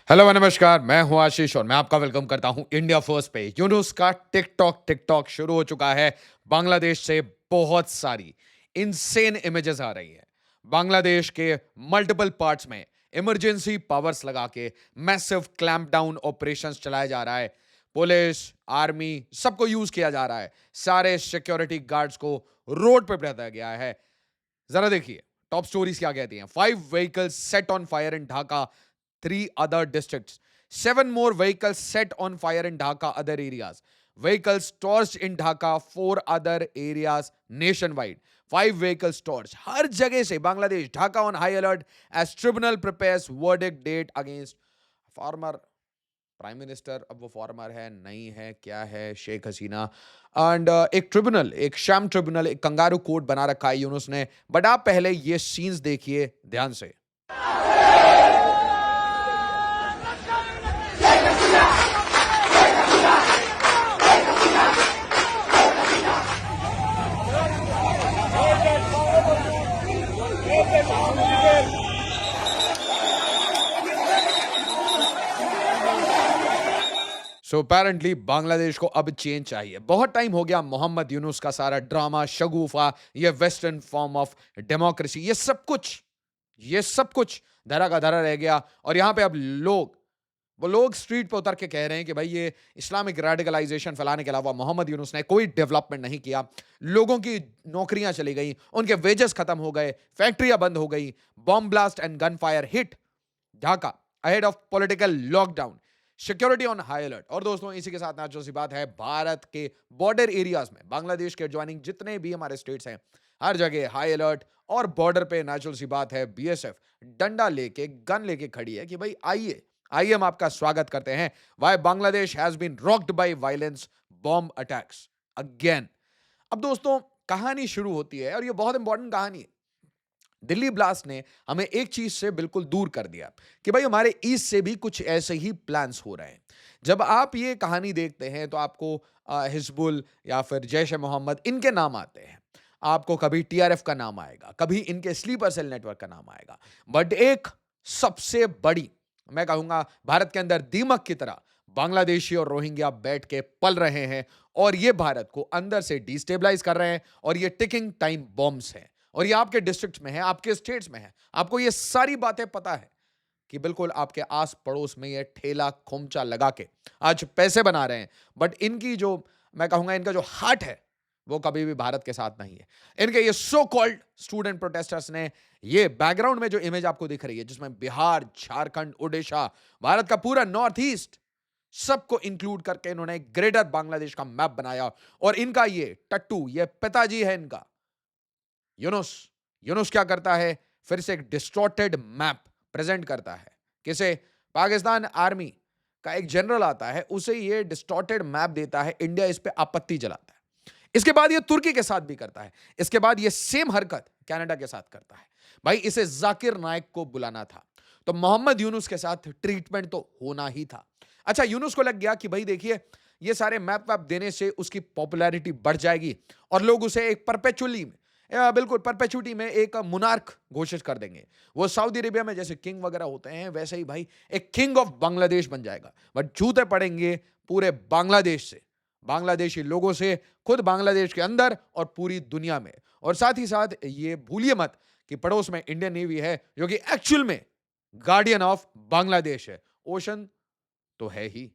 Hello नमस्कार, मैं हूं आशीष और मैं आपका वेलकम करता हूं इंडिया फर्स्ट पे। यूनुस का टिकटॉक शुरू हो चुका है। बांग्लादेश से बहुत सारी इनसेन इमेजेस आ रही हैं। बांग्लादेश के मल्टीपल पार्ट्स में इमरजेंसी पावर्स लगा के मैसिव क्लैंप डाउन ऑपरेशंस चलाया जा रहा है। पुलिस, आर्मी सबको यूज किया जा रहा है। सारे सिक्योरिटी गार्ड्स को रोड पे बिठाया गया है। जरा देखिए टॉप स्टोरीज क्या कहती हैं। 5 vehicles set on fire in Dhaka, 3 other districts. 7 more vehicles set on fire in Dhaka, other areas. Vehicles torched in Dhaka, 4 other areas nationwide. 5 vehicles torched. हर जगह से Bangladesh, Dhaka on high alert as tribunal prepares verdict date against former prime minister. अब वो farmer है, नहीं है, क्या है, Sheikh Hasina. And एक ट्रिब्यूनल, एक शैम ट्रिब्यूनल, एक कंगारू कोर्ट बना रखा है यूनुस ने। बट आप पहले ये सीन्स देखिए ध्यान से। सो अपेरेंटली बांग्लादेश को अब चेंज चाहिए। बहुत टाइम हो गया मोहम्मद यूनुस का सारा ड्रामा, शगुफा, ये वेस्टर्न फॉर्म ऑफ डेमोक्रेसी, ये सब कुछ धरा का धरा रह गया। और यहां पे अब वो लोग स्ट्रीट पे उतर के कह रहे हैं कि भाई ये इस्लामिक रेडिकलाइजेशन फैलाने के अलावा मोहम्मद यूनुस ने कोई डेवलपमेंट नहीं किया। लोगों की नौकरियां चली गई, उनके वेजेस खत्म हो गए, फैक्ट्रियां बंद हो गई, bomb blast and gun fire hit Dhaka ahead of political lockdown, security on high alert. और दोस्तों इसी के साथ नाचो सी बात है, भारत के बॉर्डर एरियाज में बांग्लादेश के एडजॉइनिंग जितने भी हमारे स्टेट्स हैं, हर जगह हाई अलर्ट। और बॉर्डर पे नेचुरल सी बात है, बीएसएफ डंडा लेके, गन लेके खड़ी है कि भाई आइए आइए, हम आपका स्वागत करते हैं। Why Bangladesh has been rocked by violence, bomb attacks again. अब दोस्तों कहानी शुरू होती है और ये बहुत इंपॉर्टेंट कहानी है। दिल्ली ब्लास्ट ने हमें एक चीज से बिल्कुल दूर कर दिया कि भाई हमारे ईस्ट से भी कुछ ऐसे ही प्लान्स हो रहे हैं। जब आप ये कहानी देखते हैं तो आपको हिजबुल या फिर जैश ए मोहम्मद इनके नाम आते हैं। आपको कभी टीआरएफ का नाम आएगा, कभी इनके स्लीपर सेल नेटवर्क का नाम आएगा। बट एक सबसे बड़ी, मैं कहूंगा भारत के अंदर दीमक की तरह, बांग्लादेशी और रोहिंग्या बैठ के पल रहे हैं और ये भारत को अंदर से डिस्टेबलाइज कर रहे हैं। और ये टिकिंग टाइम बॉम्ब्स हैं और ये आपके डिस्ट्रिक्ट में है, आपके स्टेट्स में है। आपको ये सारी बातें पता है कि बिल्कुल आपके आस पड़ोस में ये ठेला खोमचा लगा के आज पैसे बना रहे हैं। बट इनकी जो, मैं कहूंगा इनका जो हार्ट है वो कभी भी भारत के साथ नहीं है। इनके ये सो कॉल्ड स्टूडेंट प्रोटेस्टर्स ने ये बैकग्राउंड में जो इमेज आपको दिख रही है, जिसमें बिहार, झारखंड, उड़ीसा, भारत का पूरा नॉर्थ ईस्ट सबको इंक्लूड करके इन्होंने ग्रेटर बांग्लादेश का मैप बनाया। और इनका ये टट्टू, ये पिताजी है इनका, यूनुस। यूनुस क्या करता है, फिर से एक डिस्टॉर्टेड मैप प्रेजेंट करता है। किसे? पाकिस्तान आर्मी का एक जनरल आता है, उसे ये डिस्टॉर्टेड मैप देता है, इंडिया इस पे आपत्ति जलाता है। इसके बाद ये तुर्की के साथ भी करता है। इसके बाद ये सेम हरकत कनाडा के साथ करता है। भाई इसे जाकिर नाइक को बुलाना था, तो मोहम्मद यूनुस के साथ ट्रीटमेंट तो होना ही था। अच्छा, यूनुस को लग गया कि भाई देखिए ये सारे मैप वैप देने से उसकी पॉपुलैरिटी बढ़ जाएगी और लोग उसे एक परपेचुअली में, बिल्कुल परपेचुटी में एक मुनार्क घोषित कर देंगे। वो सऊदी अरेबिया में जैसे किंग वगैरह होते हैं, वैसे ही भाई एक किंग ऑफ बांग्लादेश बन जाएगा। बट जूते पड़ेंगे पूरे बांग्लादेश से, बांग्लादेशी लोगों से, खुद बांग्लादेश के अंदर और पूरी दुनिया में। और साथ ही साथ ये भूलिए मत कि पड़ोस में इंडियन नेवी है, जो कि एक्चुअल में गार्डियन ऑफ बांग्लादेश है। ओशन तो है ही,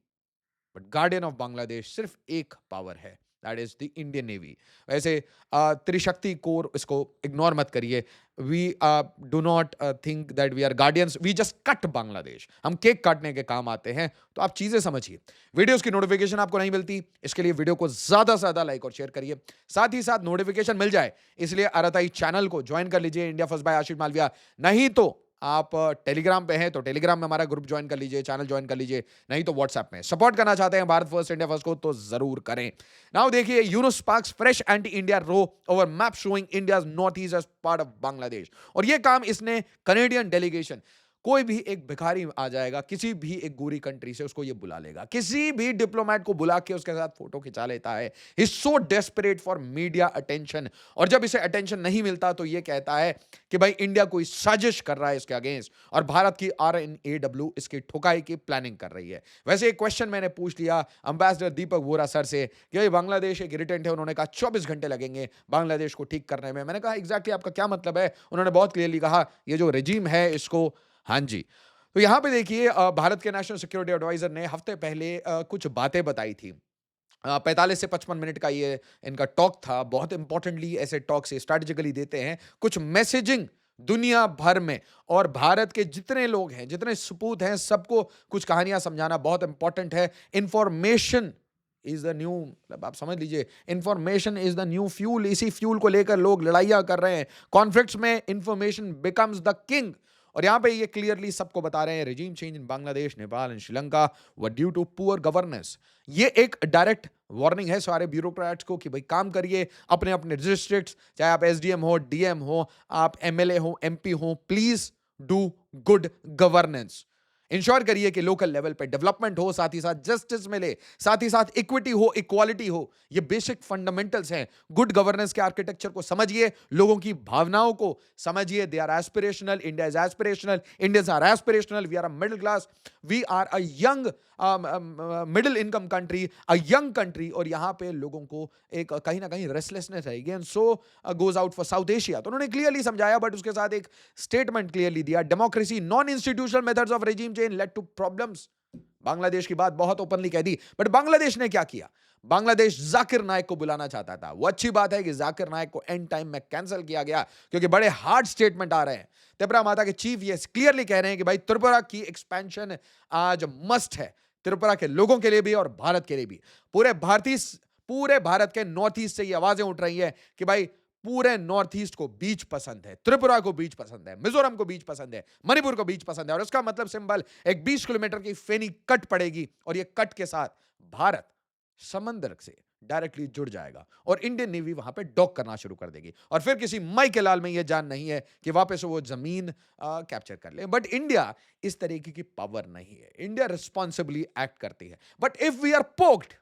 बट गार्डियन ऑफ बांग्लादेश सिर्फ एक पावर है, that is the Indian navy. वैसे त्रिशक्ति कोर इसको इग्नोर मत करिए। We do not think that we are guardians, we just cut Bangladesh. हम केक काटने के काम आते हैं। तो आप चीजें समझिए। वीडियोस की नोटिफिकेशन आपको नहीं मिलती, इसके लिए वीडियो को ज्यादा से ज्यादा लाइक और शेयर करिए। साथ ही साथ नोटिफिकेशन मिल जाए इसलिए आरएसआई चैनल को ज्वाइन कर लीजिए, इंडिया फर्स्ट बाय आशीष मालविया। नहीं तो आप टेलीग्राम पे हैं तो टेलीग्राम में हमारा ग्रुप ज्वाइन कर लीजिए, चैनल ज्वाइन कर लीजिए। नहीं तो व्हाट्सएप में सपोर्ट करना चाहते हैं भारत फर्स्ट, इंडिया फर्स्ट को, तो जरूर करें। नाउ देखिए, Yunus sparks fresh anti India row over map showing India's north east as part of Bangladesh. और ये काम इसने कनेडियन डेलीगेशन, कोई भी एक भिखारी आ जाएगा किसी भी एक गोरी कंट्री से, उसको ये बुला लेगा, किसी भी डिप्लोमेट को बुला के उसके साथ फोटो खिंचा लेता है। He is so desperate for media attention, और जब इसे अटेंशन नहीं मिलता तो ये कहता है कि भाई इंडिया कोई साजिश कर रहा है इसके अगेंस्ट, और भारत की RNAW इसकी ठुकाई की प्लानिंग कर रही है। वैसे एक क्वेश्चन मैंने पूछ लिया अंबेसडर दीपक वोरा सर से कि भाई बांग्लादेश एक इरिटेंट है, उन्होंने कहा 24 घंटे लगेंगे बांग्लादेश को ठीक करने में। मैंने कहा एग्जैक्टली आपका क्या मतलब है? उन्होंने बहुत क्लियरली कहा ये जो रेजिम है इसको, हाँ जी। तो यहां पे देखिए भारत के नेशनल सिक्योरिटी एडवाइजर ने हफ्ते पहले कुछ बातें बताई थी। 45 से 55 मिनट का ये इनका टॉक था। बहुत इंपॉर्टेंटली ऐसे टॉक से स्ट्रैटेजिकली देते हैं कुछ मैसेजिंग दुनिया भर में, और भारत के जितने लोग हैं, जितने सपूत हैं, सबको कुछ कहानियां समझाना बहुत इंपॉर्टेंट है। इंफॉर्मेशन इज द न्यू, मतलब आप समझ लीजिए, information is the new fuel. इसी फ्यूल को लेकर लोग लड़ाइयां कर रहे हैं। कॉन्फ्लिक्ट्स में इंफॉर्मेशन बिकम्स द किंग। और यहां पे ये क्लियरली सबको बता रहे हैं regime change in Bangladesh, Nepal and Sri Lanka were due to poor governance. ये एक डायरेक्ट वार्निंग है सारे ब्यूरोक्रेट्स को कि भाई काम करिए अपने अपने डिस्ट्रिक्ट्स, चाहे आप SDM हो, DM हो, आप MLA हो, MP हो, please do good governance. Ensure करिए कि लोकल लेवल पे डेवलपमेंट हो, साथ ही साथ जस्टिस मिले, साथ ही साथ इक्विटी हो, इक्वालिटी हो। ये बेसिक फंडामेंटल्स हैं गुड गवर्नेंस के आर्किटेक्चर को समझिए, लोगों की भावनाओं को समझिए। They are aspirational, India is aspirational, Indians are aspirational, we are a middle class, we are a young middle income country, a young country. और यहां पे लोगों को एक कहीं ना कहीं रेस्टलेसनेस रहेगी, and so goes out for south Asia. तो उन्होंने क्लियरली समझाया, बट उसके साथ एक स्टेटमेंट क्लियरली दिया, democracy non institutional methods of regime change led to problems. Bangladesh की बात बहुत ओपनली कह दी, बट बांग्लादेश ने क्या किया? बांग्लादेश जाकिर नायक को बुलाना चाहता था। वो अच्छी बात है कि जाकिर नायक को एंड टाइम में कैंसिल किया गया, क्योंकि बड़े हार्ड स्टेटमेंट आ रहे हैं। त्रिपुरा माता के चीफ ये क्लियरली कह रहे हैं कि भाई त्रिपुरा की एक्सपेंशन आज मस्ट है, त्रिपुरा के लोगों के लिए भी और भारत के लिए भी। पूरे भारत के नॉर्थ ईस्ट से ये आवाजें उठ रही है कि भाई पूरे नॉर्थ ईस्ट को बीच पसंद है, त्रिपुरा को बीच पसंद है, मिजोरम को बीच पसंद है, मणिपुर को बीच पसंद है। और इसका मतलब सिंबल एक 20 किलोमीटर की फेनी कट पड़ेगी, और ये कट के साथ भारत समंदर से डायरेक्टली जुड़ जाएगा, और इंडियन नेवी वहां पे डॉक करना शुरू कर देगी। और फिर किसी माई के लाल में यह जान नहीं है कि वापस वो जमीन कैप्चर कर ले। बट इंडिया इस तरीके की पावर नहीं है, इंडिया रिस्पॉन्सिबली एक्ट करती है। But if we are poked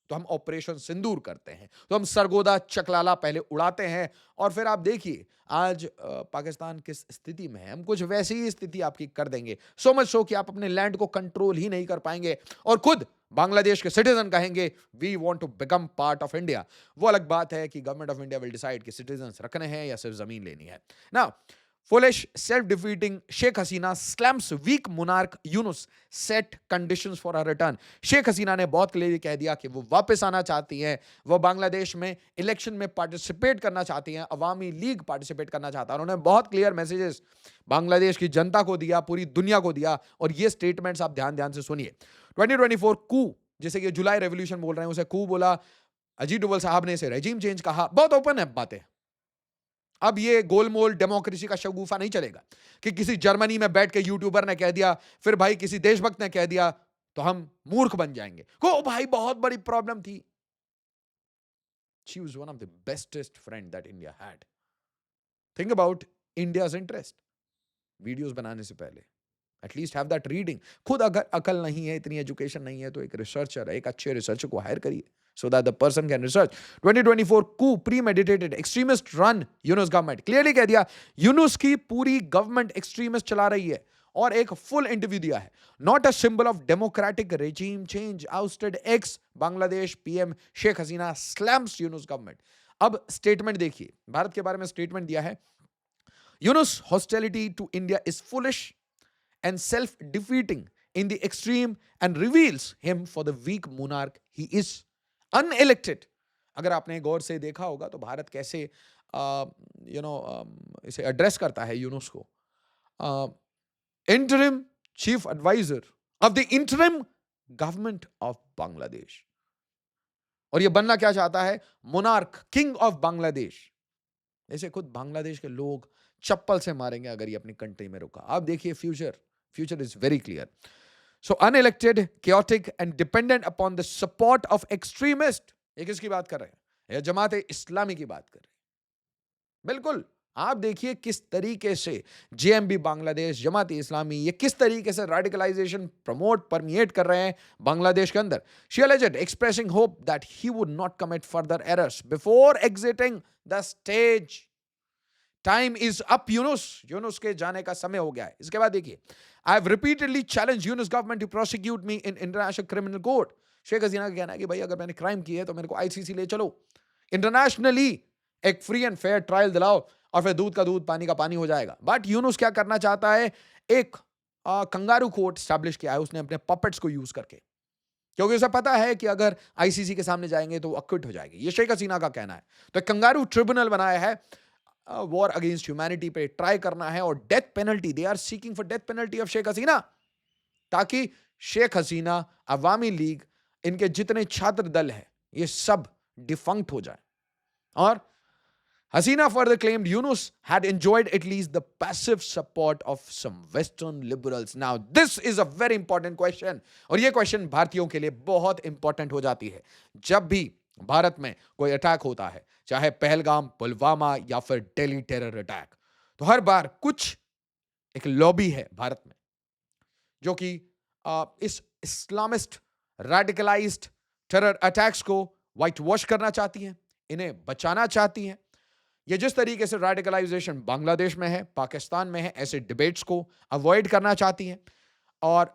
तो हम ऑपरेशन सिंदूर करते हैं, तो हम सरगोदा चकलाला पहले उड़ाते हैं। और फिर आप देखिए आज पाकिस्तान किस स्थिति में है, हम कुछ वैसी ही स्थिति आपकी कर देंगे, सो मच सो कि आप अपने लैंड को कंट्रोल ही नहीं कर पाएंगे, और खुद बांग्लादेश के सिटीजन कहेंगे we want to become part of India. वो अलग बात है कि government of India will decide कि सिटीजन रखने हैं या सिर्फ जमीन लेनी है ना। Foolish, self-defeating Sheikh Hasina slams weak monarch Yunus set conditions for her return. Sheikh Hasina ने बहुत क्लियरली कह दिया कि वो वापस आना चाहती हैं, वो बांग्लादेश में इलेक्शन में पार्टिसिपेट करना चाहती हैं, अवामी लीग पार्टिसिपेट करना चाहता है। उन्होंने बहुत क्लियर मैसेजेस बांग्लादेश की जनता को दिया, पूरी दुनिया को दिया, और ये स्टेटमेंट्स आप ध्यान ध्यान से सुनिए। 2024 कू, जिसे कि जुलाई रेवोल्यूशन बोल रहे हैं, उसे कू बोला। अजीत डोवल साहब ने इसे रेजिम चेंज कहा। बहुत ओपन है बातें। अब ये गोलमोल डेमोक्रेसी का शगुफा नहीं चलेगा कि किसी जर्मनी में बैठ के यूट्यूबर ने कह दिया, फिर भाई किसी देशभक्त ने कह दिया, तो हम मूर्ख बन जाएंगे। को भाई बहुत बड़ी प्रॉब्लम थी। She was one of the bestest friend that India had. Think about India's interest. Videos बनाने से पहले एटलीस्ट हैव दैट रीडिंग। खुद अगर अकल नहीं है, इतनी एजुकेशन नहीं है, तो एक रिसर्चर, एक अच्छे रिसर्चर को हायर करिए so that the person can research. 2024 coup, premeditated extremist run Yunus government. Clearly कह दिया यूनुस की पूरी गवर्नमेंट एक्सट्रीमिस्ट चला रही है, और एक फुल इंटरव्यू दिया है। Not a symbol of democratic regime change, ousted ex Bangladesh PM Sheikh Hasina slams Yunus government. अब स्टेटमेंट देखिए, भारत के बारे में स्टेटमेंट दिया है। Yunus hostility to India is foolish and self-defeating in the extreme and reveals him for the weak monarch he is. Unelected. अगर आपने गौर से देखा होगा तो भारत कैसे इसे एड्रेस करता है यूनुस को। Interim chief adviser of the interim government of Bangladesh, और ये बनना क्या चाहता है? Monarch, king of Bangladesh. ऐसे खुद बांग्लादेश के लोग चप्पल से मारेंगे अगर ये अपनी कंट्री में रुका। आप देखिए future is very clear. So unelected, chaotic and dependent upon the support of extremist. ये किसकी बात कर रहे हैं? ये जमात इस्लामी की बात कर रहे हैं। बिल्कुल आप देखिए किस तरीके से जेएमबी बांग्लादेश, जमात-ए इस्लामी ये किस तरीके से रेडिकलाइजेशन प्रमोट परमिएट कर रहे हैं बांग्लादेश के अंदर। She alleged expressing hope that he would not commit further errors before exiting the stage. Time is up Yunus, Yunus के जाने का समय हो गया है। इसके बाद देखिए, I have repeatedly challenge Yunus government to prosecute me in international criminal court. Sheikh Hasina का कहना है कि भाई अगर मैंने क्राइम किया है तो मेरे को आईसीसी ले चलो, इंटरनेशनली एक फ्री एंड फेयर ट्रायल दिलाओ और फिर दूध का दूध पानी का पानी हो जाएगा। बट यूनुस क्या करना चाहता है, एक कंगारू कोर्ट स्टैब्लिश किया है उसने अपने पपेट्स को यूज करके, क्योंकि उसे पता है कि अगर आईसीसी के सामने जाएंगे तो वो अक्विट हो जाएगी। ये शेख हसीना का कहना है। तो एक कंगारू ट्रिब्यूनल बनाया है, वॉर अगेंस्ट ह्यूमैनिटी पे ट्राई करना है, और death penalty, they are seeking for death penalty of Sheikh Hasina, ताकि शेख हसीना, अवामी लीग, इनके जितने छात्र दल है ये सब डिफंक्ट हो जाए। और हसीना further claimed Yunus had enjoyed at least the passive support of some Western liberals. Now, this is a very important question. और ये क्वेश्चन भारतीयों के लिए बहुत इंपॉर्टेंट हो जाती है। जब भी भारत में कोई अटैक होता है, चाहे पहलगाम, पुलवामा या फिर दिल्ली टेरर अटैक, तो हर बार कुछ एक लॉबी है भारत में जो कि इस इस्लामिस्ट रेडिकलाइज्ड टेरर अटैक्स को व्हाइट वॉश करना चाहती हैं, इन्हें बचाना चाहती हैं। ये जिस तरीके से रेडिकलाइजेशन बांग्लादेश में है, पाकिस्तान में है, ऐसे डिबेट्स को अवॉइड करना चाहती हैं, और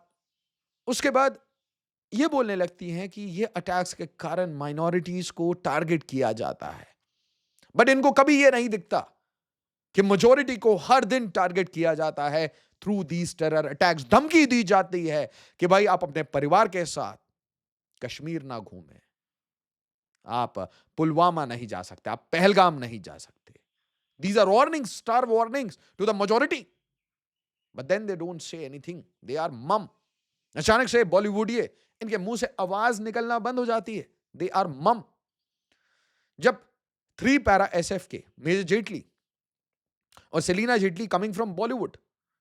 उसके बाद ये बोलने लगती हैं कि ये अटैक्स के कारण माइनॉरिटीज को टारगेट किया जाता है। बट इनको कभी ये नहीं दिखता कि मेजॉरिटी को हर दिन टारगेट किया जाता है थ्रू दीज टेरर अटैक्स। धमकी दी जाती है कि भाई आप अपने परिवार के साथ कश्मीर ना घूमें, आप पुलवामा नहीं जा सकते, आप पहलगाम नहीं जा सकते। These are warnings, star warnings to the majority. But then they don't say anything. They are mum. अचानक से बॉलीवुडिये इनके मुंह से आवाज निकलना बंद हो जाती है। They are mum. जब 3 पैरा SF के मेजर जेटली और Celina Jaitly coming from Bollywood,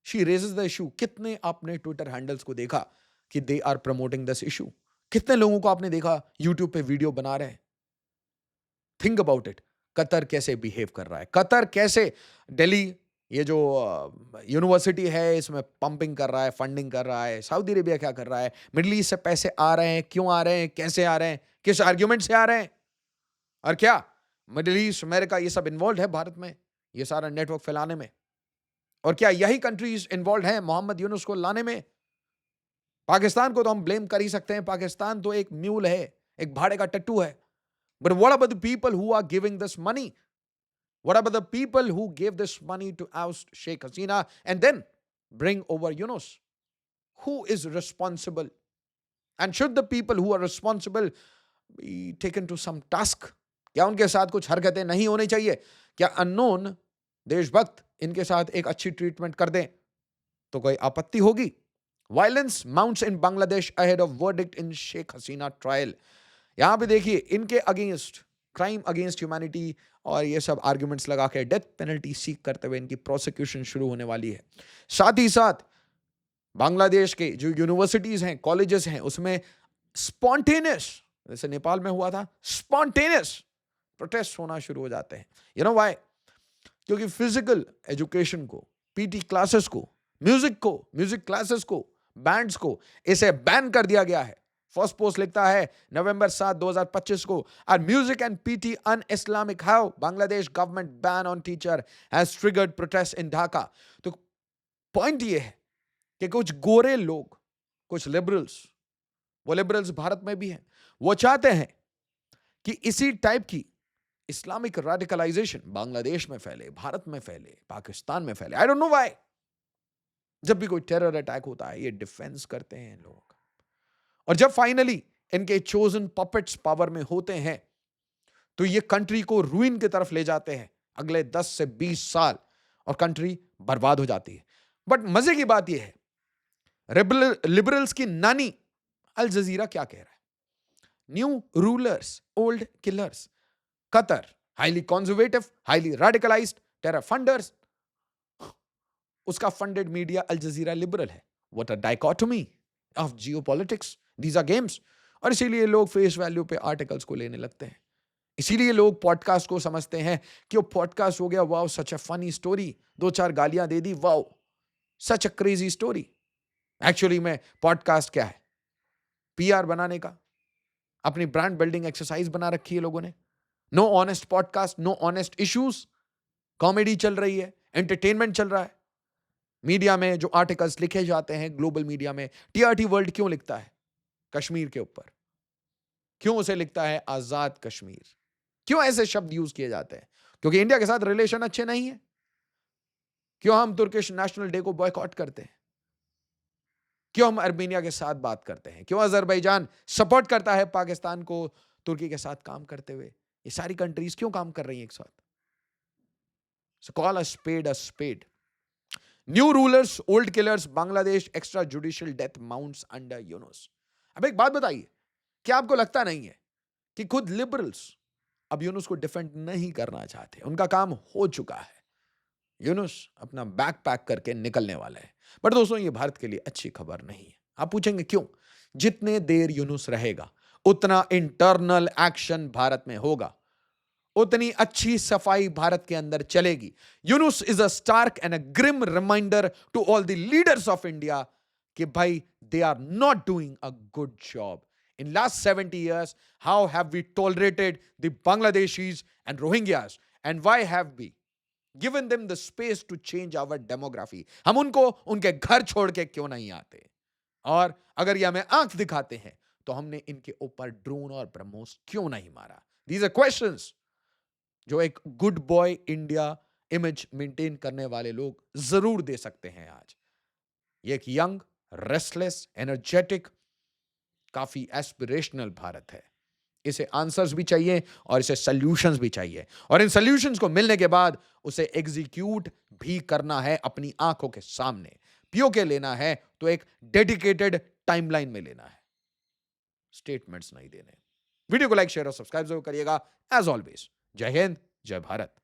she raises the issue. कितने आपने ट्विटर हैंडल्स को देखा कि they are promoting this issue? कितने लोगों को आपने देखा यूट्यूब पे वीडियो बना रहे हैं? Think about it. कतर कैसे बिहेव कर रहा है, कतर कैसे दिल्ली ये जो यूनिवर्सिटी है इसमें पंपिंग कर रहा है, फंडिंग कर रहा है। सऊदी अरेबिया क्या कर रहा है, मिडिल ईस्ट से पैसे आ रहे हैं, क्यों आ रहे हैं, कैसे आ रहे हैं, किस आर्ग्यूमेंट से आ रहे हैं, और क्या मिडिल ईस्ट, अमेरिका ये सब इन्वॉल्व है भारत में ये सारा नेटवर्क फैलाने में? और क्या यही कंट्रीज इन्वॉल्व हैं मोहम्मद यूनुस को लाने में? पाकिस्तान को तो हम ब्लेम कर ही सकते हैं, पाकिस्तान तो एक म्यूल है, एक भाड़े का टट्टू है। But what about the people who are giving this money? What about the people who gave this money to oust Sheikh Hasina and then bring over Yunus? Who is responsible? And should the people who are responsible be taken to some task? क्या उनके साथ कुछ हरकतें नहीं होनी चाहिए? क्या unknown देशभक्त इनके साथ एक अच्छी ट्रीटमेंट कर दें तो कोई आपत्ति होगी? Violence mounts in Bangladesh ahead of verdict in Sheikh Hasina trial. यहां पे देखिए इनके अगेंस्ट क्राइम अगेंस्ट ह्यूमैनिटी और ये सब आर्ग्यूमेंट्स लगा के डेथ पेनल्टी सीख करते हुए इनकी प्रोसिक्यूशन शुरू होने वाली है। साथ ही साथ बांग्लादेश के जो यूनिवर्सिटीज हैं, कॉलेजेस हैं, उसमें स्पॉन्टेनियस, जैसे नेपाल में हुआ था, स्पॉन्टेनियस प्रोटेस्ट होना शुरू हो जाते हैं। You know why? क्योंकि फिजिकल एजुकेशन को, पीटी क्लासेस को, म्यूजिक क्लासेस को, बैंड्स को, इसे बैन कर दिया गया है। फर्स्ट पोस्ट लिखता है नवंबर 7, 2025 को, are music and PT un-Islamic how Bangladesh government ban on teacher has triggered protest in Dhaka. तो पॉइंट ये है कि कुछ गोरे लोग, कुछ लिबरल्स, वो लिबरल्स भारत में भी हैं, वो चाहते हैं कि इसी टाइप की इस्लामिक रेडिकलाइजेशन बांग्लादेश में फैले, भारत में फैले, पाकिस्तान में फैले। I don't know why. जब भी कोई टेरर अटैक होता है ये डिफेंस करते हैं लोग, और जब फाइनली इनके चोजन पपेट्स पावर में होते हैं तो ये कंट्री को रूइन की तरफ ले जाते हैं अगले 10 से 20 साल, और कंट्री बर्बाद हो जाती है। बट मजे की बात यह है, लिबरल्स की नानी अल जजीरा क्या कह रहा है? New rulers, old killers. Qatar highly conservative, highly radicalized, terror funders, उसका funded media Al Jazeera liberal है। What a dichotomy of geopolitics, these are games. और इसीलिए लोग फेस वैल्यू पे आर्टिकल्स को लेने लगते हैं। इसीलिए लोग पॉडकास्ट को समझते हैं कि वो पॉडकास्ट हो गया, wow such a funny story, दो चार गालियां दे दी, wow such a crazy story. Actually में पॉडकास्ट क्या है? पीआर बनाने का, अपनी ब्रांड बिल्डिंग एक्सरसाइज बना रखी है लोगों ने। No honest podcast, no honest issues, comedy चल रही है, एंटरटेनमेंट चल रहा है। मीडिया में जो आर्टिकल्स लिखे जाते हैं, ग्लोबल मीडिया में, टीआरटी वर्ल्ड क्यों लिखता है कश्मीर के ऊपर? क्यों उसे लिखता है आजाद कश्मीर? क्यों ऐसे शब्द यूज किए जाते हैं? क्योंकि इंडिया के साथ रिलेशन अच्छे नहीं है। क्यों हम तुर्किश नेशनल डे को बॉयकॉट करते हैं? क्यों हम अर्मेनिया के साथ बात करते हैं? क्यों अजरबैजान सपोर्ट करता है पाकिस्तान को तुर्की के साथ काम करते हुए? ये सारी कंट्रीज क्यों काम कर रही हैं एक साथ? So call a spade a spade. New rulers, old killers, Bangladesh extrajudicial death mounts under Yunus. अब एक बात बताइए, क्या आपको लगता नहीं है कि खुद लिबरल्स अब यूनुस को डिफेंड नहीं करना चाहते? उनका काम हो चुका है। यूनुस अपना बैग पैक करके निकलने वाला है। बट दोस्तों, ये भारत के लिए अच्छी खबर नहीं है। आप पूछेंगे क्यों? जितने देर यूनुस रहेगा, उतना इंटरनल एक्शन भारत में होगा, उतनी अच्छी सफाई भारत के अंदर चलेगी। Yunus is a stark and a grim reminder to all the leaders of India कि भाई they are not doing a good job. In last 70 years, how have we tolerated the Bangladeshis and Rohingyas? And why have we given them the space to change our demography? हम उनको उनके घर छोड़ के क्यों नहीं आते? और अगर ये हमें आंख दिखाते हैं, तो हमने इनके ऊपर ड्रोन और ब्रह्मोस क्यों नहीं मारा? These are questions जो एक good boy India image maintain करने वाले लोग जरूर दे सकते हैं आज। ये एक यंग, रेस्टलेस, एनर्जेटिक, काफी एस्पिरेशनल भारत है। इसे आंसर्स भी चाहिए और इसे सॉल्यूशंस भी चाहिए, और इन सॉल्यूशंस को मिलने के बाद उसे एग्जीक्यूट भी करना है अपनी आंखों के सामने। पीओके लेना है तो एक डेडिकेटेड टाइमलाइन में लेना है, स्टेटमेंट्स नहीं देने। वीडियो को लाइक, शेयर और सब्सक्राइब जरूर करिएगा। एज ऑलवेज, जय हिंद, जय भारत।